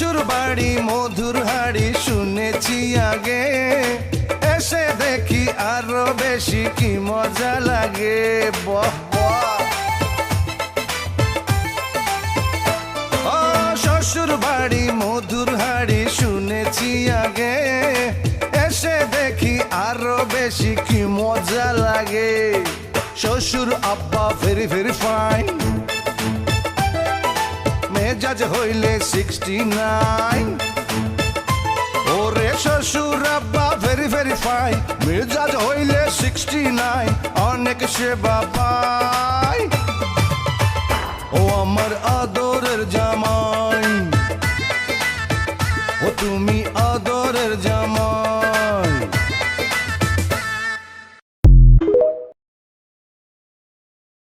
শ্বশুর বাড়ি মধুর হাড়ি শুনেছি আগে, এসে দেখি আরো বেশি কি মজা লাগে। বাহ বাহ। ও শ্বশুর বাড়ি মধুর হাড়ি শুনেছি আগে, এসে দেখি আরো বেশি কি মজা লাগে। শ্বশুর আব্বা ভেরি ভেরি ফাইন, মেজাজ হইলে 69। ওরে শ্বশুর আব্বা ভেরি ভেরি ফাইন, মেজাজ হইলে 69, অনেক সেবা পায়।